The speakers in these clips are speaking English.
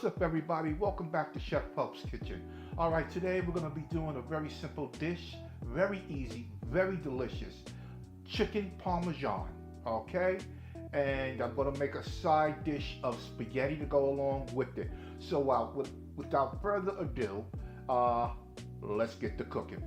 What's up, everybody? Welcome back to Chef Pulp's Kitchen. All right, today we're going to be doing a very simple dish, very easy, very delicious, chicken parmesan. Okay, and I'm going to make a side dish of spaghetti to go along with it. So, without further ado, let's get to cooking.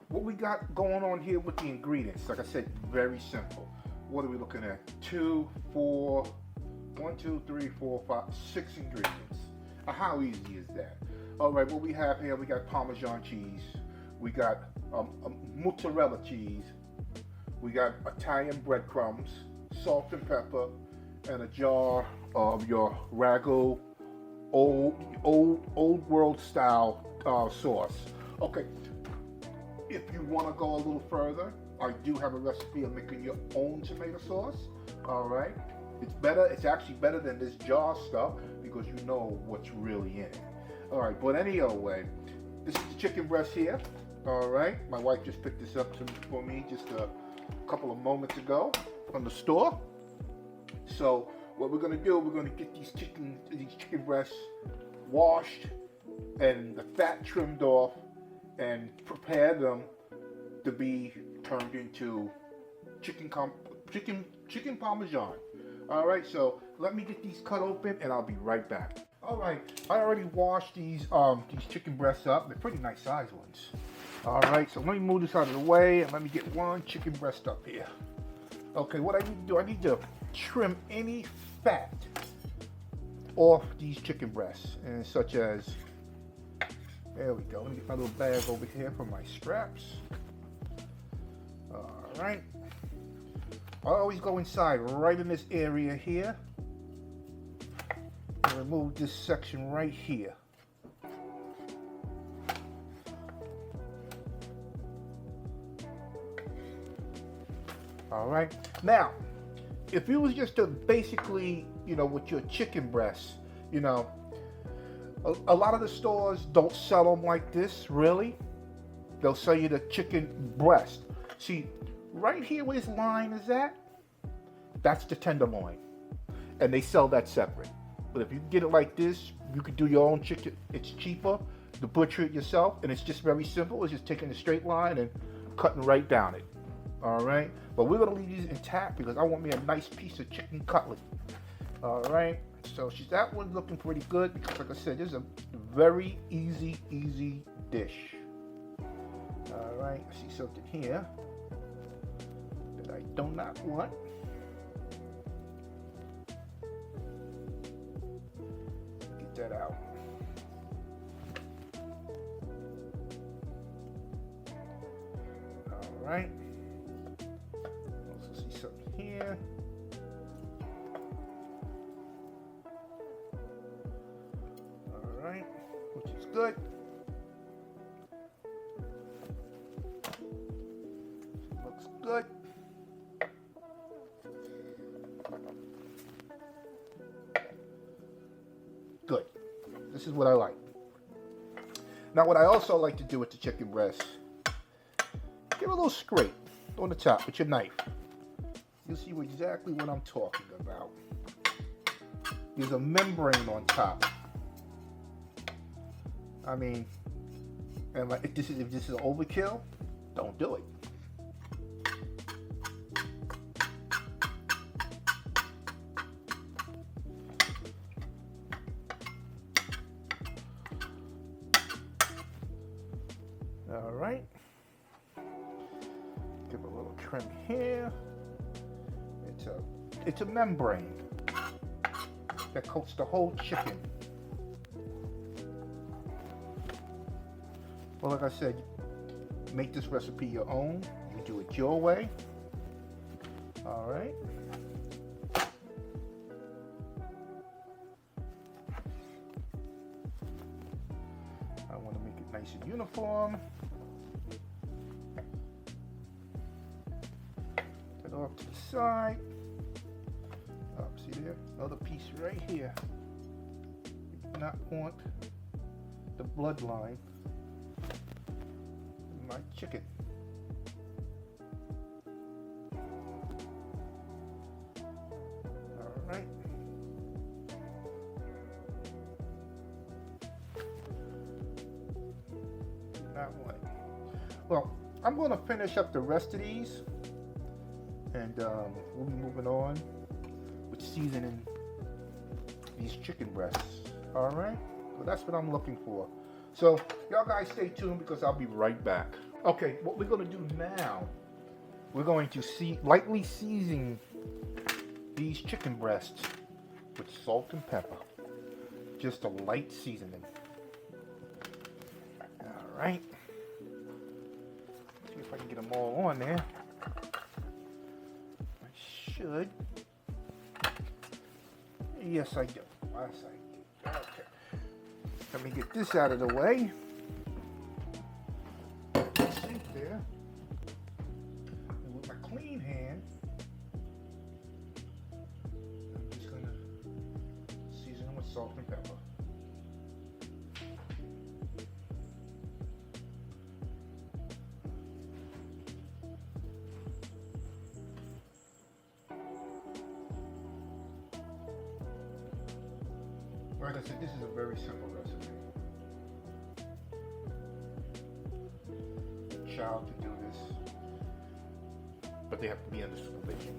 What we got going on here with the ingredients, like I said, very simple. What are we looking at? 6 ingredients. How easy is that? All right, what we have here, we got Parmesan cheese, we got mozzarella cheese, we got Italian breadcrumbs, salt and pepper, and a jar of your Rago old world style sauce. Okay. If you want to go a little further, I do have a recipe of making your own tomato sauce. All right, it's better. It's actually better than this jar stuff because you know what's really in it. All right, but anyway, this is the chicken breast here. All right, my wife just picked this up for me just a couple of moments ago from the store. So what we're gonna do, we're gonna get these chicken breasts washed and the fat trimmed off, and prepare them to be turned into chicken parmesan. All right, so let me get these cut open and I'll be right back. All right, I already washed these chicken breasts up. They're pretty nice sized ones. All right, so let me move this out of the way and let me get one chicken breast up here. Okay, what I need to do, I need to trim any fat off these chicken breasts, and such as, there we go. Let me get my little bag over here for my scraps. All right. I always go inside right in this area here and remove this section right here. All right. Now, if it was just to basically, with your chicken breasts, a lot of the stores don't sell them like this, really. They'll sell you the chicken breast. See, right here where this line is at, that's the tenderloin. And they sell that separate. But if you get it like this, you could do your own chicken. It's cheaper to butcher it yourself, and it's just very simple. It's just taking a straight line and cutting right down it. All right? But we're going to leave these intact because I want me a nice piece of chicken cutlet. All right? So that one's looking pretty good because, like I said, this is a very easy dish. All right, I see something here that I do not want. Get that out. All right. Also see something here. Which is good. Looks good. Good. This is what I like. Now, what I also like to do with the chicken breast, give it a little scrape on the top with your knife. You'll see exactly what I'm talking about. There's a membrane on top. I mean, and if this is overkill, don't do it. All right. Give a little trim here. It's a membrane that coats the whole chicken. Well, like I said, make this recipe your own. You do it your way. All right. I want to make it nice and uniform. Put it off to the side. Oh, see there? Another piece right here. You do not want the bloodline in my chicken. All right. Not one. Well, I'm going to finish up the rest of these, and we'll be moving on with seasoning these chicken breasts. All right, so that's what I'm looking for. So y'all guys stay tuned because I'll be right back. Okay, what we're going to do now, we're going to lightly season these chicken breasts with salt and pepper. Just a light seasoning. All right. See if I can get them all on there. I should. Yes, I do. Yes, I do. Okay. Let me get this out of the way. Sink there. And with my clean hand, I'm just going to season them with salt and pepper. Like I said, this is a very simple recipe. A child can do this, but they have to be under supervision.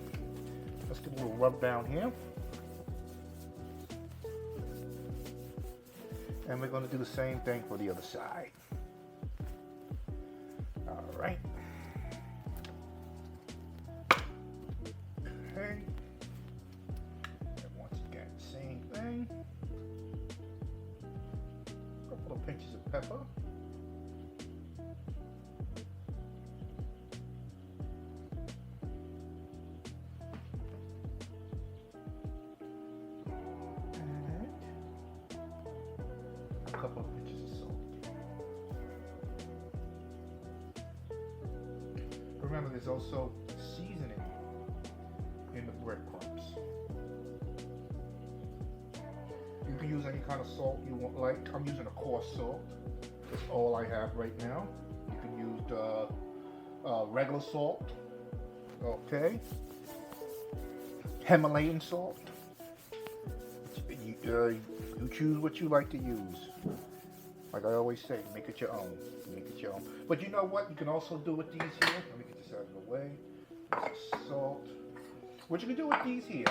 Let's get a little rub down here. And we're going to do the same thing for the other side. All right. Okay. And once again, same thing. Couple of pinches of pepper. And a couple of pinches of salt. Remember, there's also seasoning in the breadcrumbs. You can use any kind of salt you want. Like, I'm using a coarse salt. That's all I have right now. You can use regular salt. Okay. Himalayan salt. You choose what you like to use. Like I always say, make it your own. Make it your own. But you know what? You can also do with these here. Let me get this out of the way. Some salt. What you can do with these here,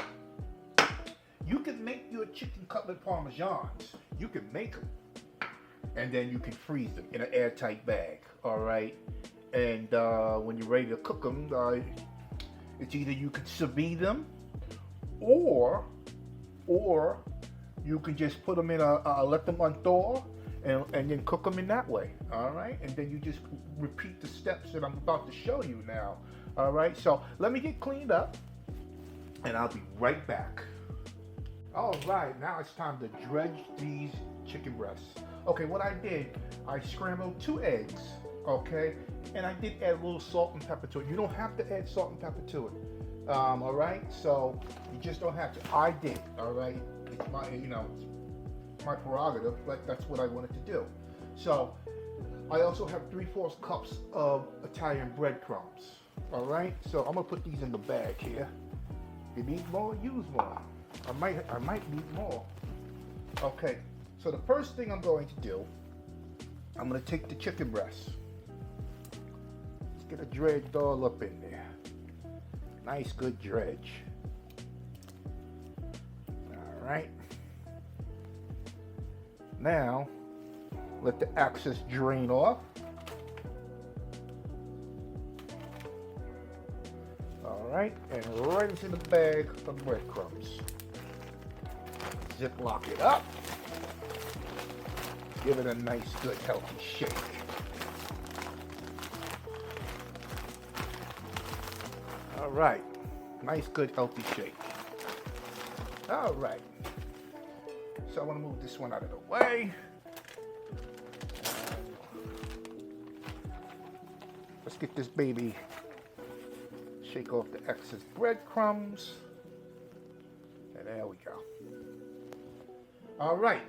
you can make your chicken cutlet parmesans. You can make them, and then you can freeze them in an airtight bag. All right, and when you're ready to cook them, it's either you can sous vide them, or you can just put them in let them unthaw, and then cook them in that way. All right, and then you just repeat the steps that I'm about to show you now. All right, so let me get cleaned up, and I'll be right back. All right, now it's time to dredge these chicken breasts. Okay, what I did, I scrambled 2 eggs, okay, and I did add a little salt and pepper to it. You don't have to add salt and pepper to it, all right? So you just don't have to. I did, all right? It's my, it's my prerogative, but that's what I wanted to do. So I also have 3/4 cups of Italian breadcrumbs, all right? So I'm gonna put these in the bag here. If you need more, use more. I might need more. Okay, so the first thing I'm going to do, I'm going to take the chicken breast. Let's get it dredged all up in there. Nice, good dredge. All right. Now, let the excess drain off. All right, and right into the bag of breadcrumbs. Ziploc it up. Give it a nice, good, healthy shake. All right, nice, good, healthy shake. All right, so I want to move this one out of the way. Let's get this baby Shake off the excess breadcrumbs. And there we go. All right.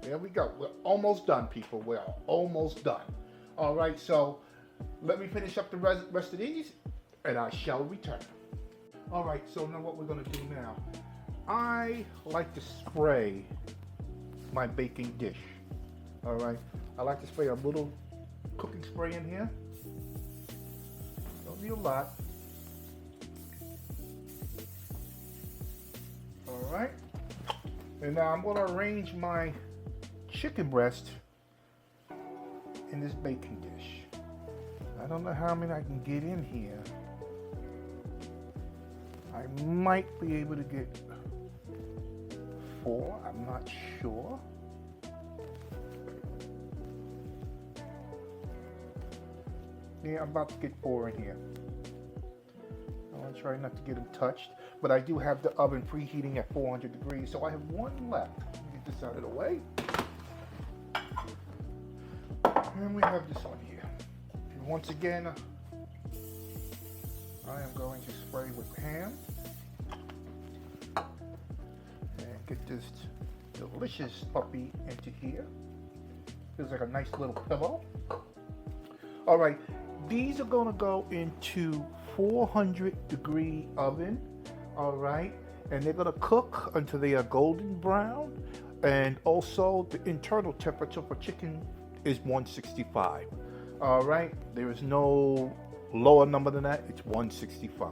There we go. We're almost done, people. We're almost done. All right, so let me finish up the rest of these, and I shall return. All right, so now what we're going to do now, I like to spray my baking dish. All right, I like to spray a little cooking spray in here. Don't need a lot. All right, and now I'm going to arrange my chicken breast in this baking dish. I don't know how many I can get in here. I might be able to get 4, I'm not sure. Yeah, I'm about to get 4 in here. I want to try not to get them touched, but I do have the oven preheating at 400 degrees, so I have 1 left. Let me get this out of the way. And we have this one here. And once again, I am going to spray with ham and get this delicious puppy into here. Feels like a nice little pillow. All right, these are going to go into 400-degree oven. All right, and they're going to cook until they are golden brown. And also, the internal temperature for chicken is 165. All right, there is no lower number than that. It's 165.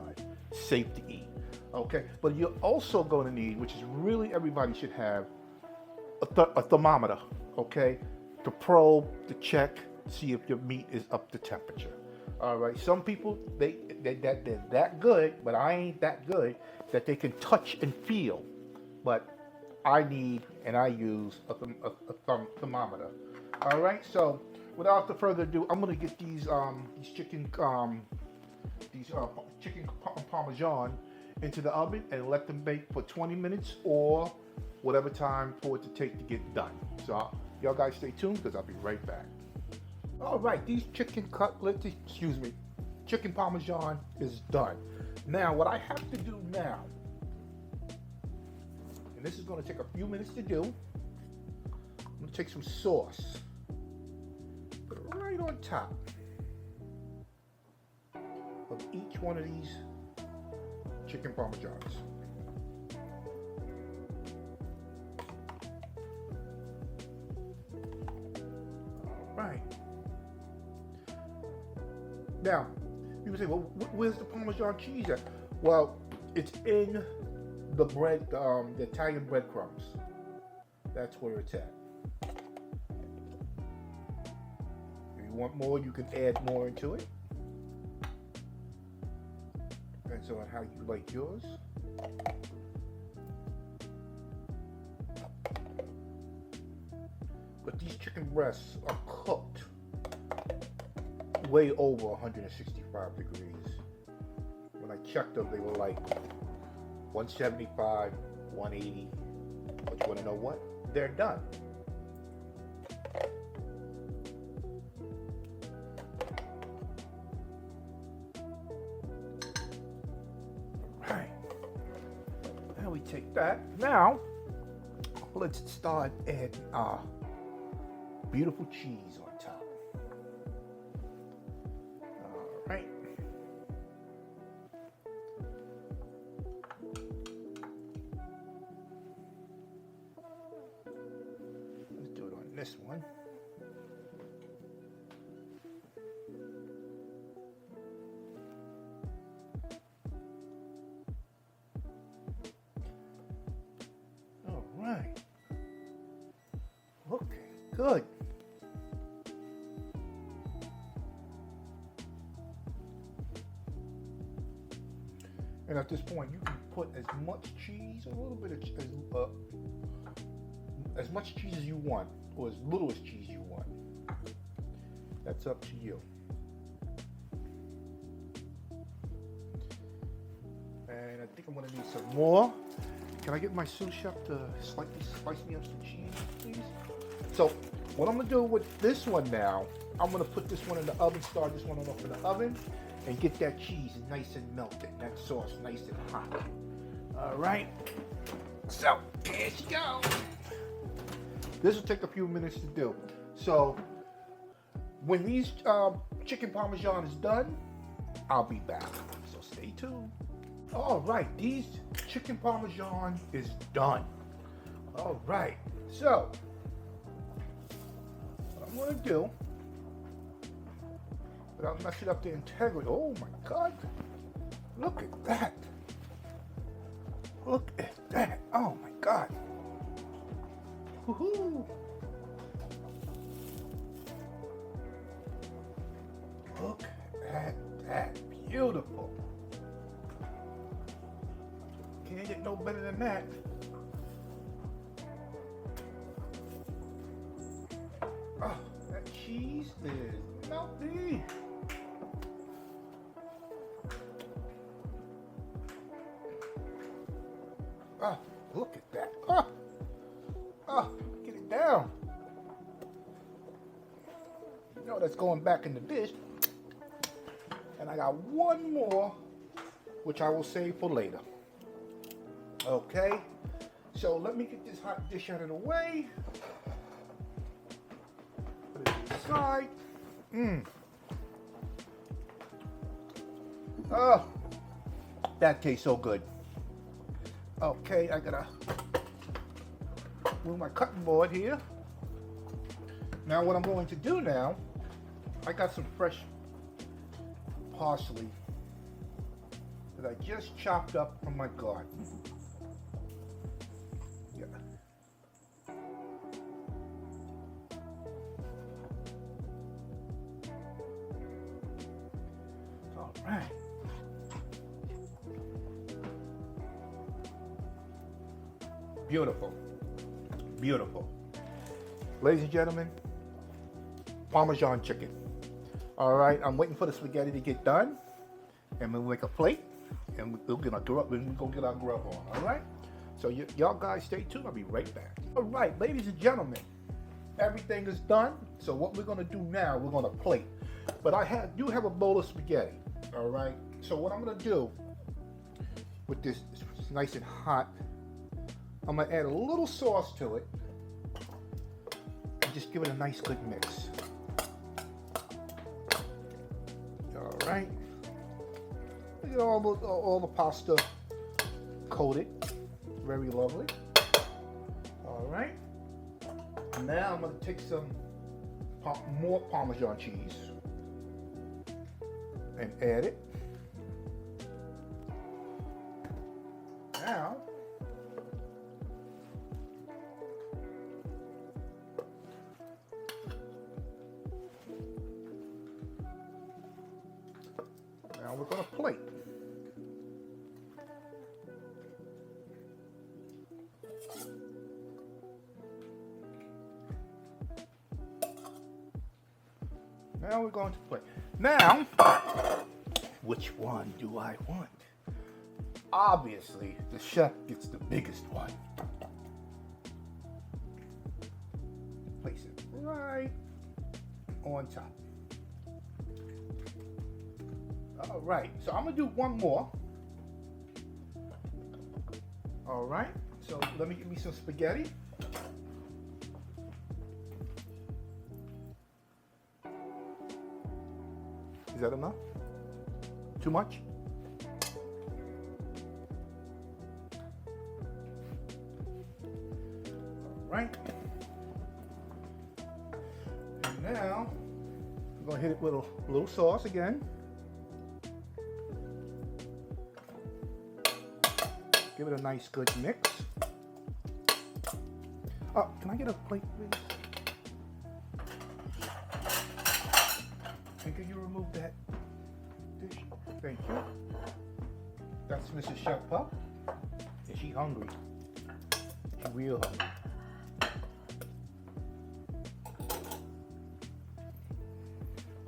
Safe to eat. Okay, but you're also going to need, which is really everybody should have, a thermometer. Okay, to probe, to check, see if your meat is up to temperature. All right, some people they're that good, but I ain't that good that they can touch and feel. But I need and I use a thermometer. All right, so without further ado, I'm gonna get these chicken Parmesan into the oven and let them bake for 20 minutes or whatever time for it to take to get done. So y'all guys stay tuned because I'll be right back. All right, these chicken Parmesan is done. Now what I have to do now, and this is gonna take a few minutes to do, I'm gonna take some sauce, put it right on top of each one of these chicken Parmesans. All right. Now, people say, well, where's the Parmesan cheese at? Well, it's in the bread, the Italian breadcrumbs. That's where it's at. If you want more, you can add more into it. Depends on how you like yours. But these chicken breasts are cooked way over 165 degrees. When I checked them, they were like 175, 180. But you want to know what? They're done. Right. Now we take that. Now, let's start adding our beautiful cheese on top. Right. Let's do it on this one. All right. Okay, good. And at this point, you can put as much cheese, a little bit of as much cheese as you want, or as little as cheese you want. That's up to you. And I think I'm gonna need some more. Can I get my sous chef to slightly spice me up some cheese, please? So what I'm gonna do with this one now, I'm gonna put this one in the oven, start this one off in the oven. and get that cheese nice and melted, that sauce nice and hot. All right, so here she goes. This will take a few minutes to do. So when these chicken Parmesan is done, I'll be back. So stay tuned. All right, these chicken Parmesan is done. All right, so what I'm gonna do, without messing up the integrity, oh my God, look at that. Look at that, oh my God. Woohoo. Look at that, beautiful. Can't get no better than that. Oh, that cheese is melty. Oh, look at that. Oh, get it down. You know that's going back in the dish. And I got one more, which I will save for later. Okay, so let me get this hot dish out of the way. Put it to the side. Oh, that tastes so good. Okay, I gotta move my cutting board here. Now what I'm going to do now, I got some fresh parsley that I just chopped up from my garden. Yeah. All right. Beautiful. Beautiful. Ladies and gentlemen, Parmesan chicken. All right, I'm waiting for the spaghetti to get done, and we'll make a plate, and we're gonna grub, and we're gonna get our grub on. All right, so y'all guys stay tuned. I'll be right back. All right, ladies and gentlemen, everything is done. So what we're gonna do now, we're gonna plate. But I do have a bowl of spaghetti. All right, so what I'm gonna do with this, it's nice and hot. I'm gonna add a little sauce to it, and just give it a nice good mix. All right, look at all the pasta coated, very lovely. All right, now I'm going to take some more Parmesan cheese and add it. Now we're going to plate. Now we're going to plate. Now, which one do I want? Obviously, the chef gets the biggest one. Place it right on top. All right, so I'm gonna do one more. All right, so let me get me some spaghetti. Is that enough? Too much? All right. And now, I'm gonna hit it with a little sauce again. Give it a nice good mix. Oh, can I get a plate, please? And can you remove that dish? Thank you. That's Mrs. Chef Pup. And she's hungry. She's real hungry.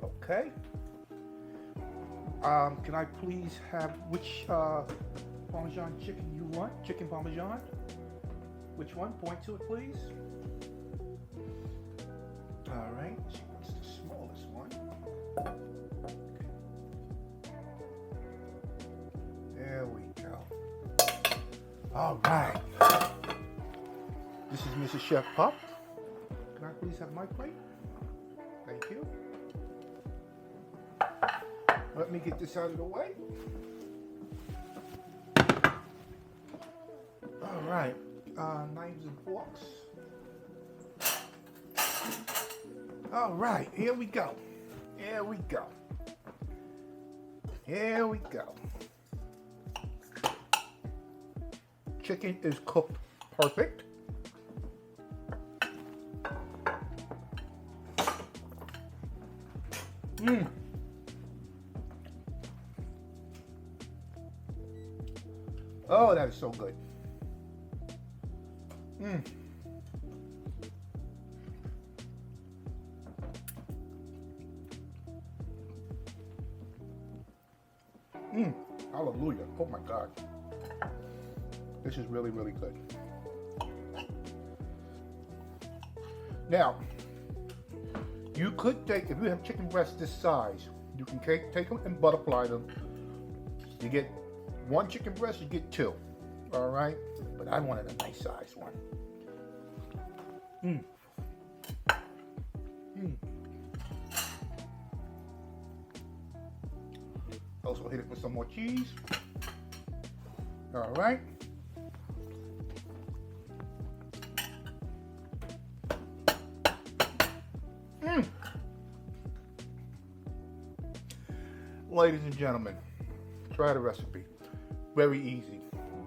Okay. Can I please have which Parmesan chicken you want? Chicken Parmesan? Which one? Point to it, please. All right. She wants the smallest one. There we go. All right. This is Mrs. Chef Pup. Can I please have my plate? Thank you. Let me get this out of the way. All right. Knives and forks. All right. Here we go. Here we go. Here we go. Chicken is cooked perfect. Oh, that is so good. Hallelujah. Oh my God. This is really, really good. Now, you could take, if you have chicken breasts this size, you can take them and butterfly them. You get one chicken breast, you get two. All right? But I wanted a nice size one. Also hit it with some more cheese. All right. Ladies and gentlemen, try the recipe. Very easy,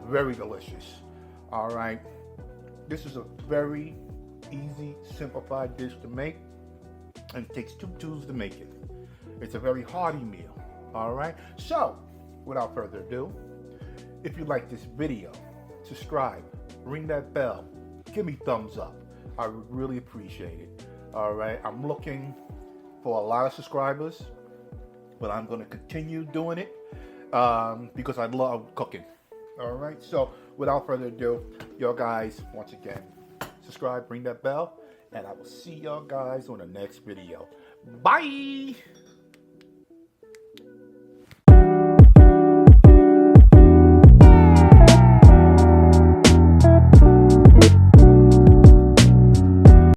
very delicious. All right. This is a very easy, simplified dish to make, and it takes 2 tools to make it. It's a very hearty meal. All right. So, without further ado, if you like this video, subscribe, ring that bell, give me thumbs up. I would really appreciate it. All right. I'm looking for a lot of subscribers, but I'm going to continue doing it because I love cooking. All right. So, without further ado, y'all guys, once again, subscribe, ring that bell, and I will see y'all guys on the next video. Bye.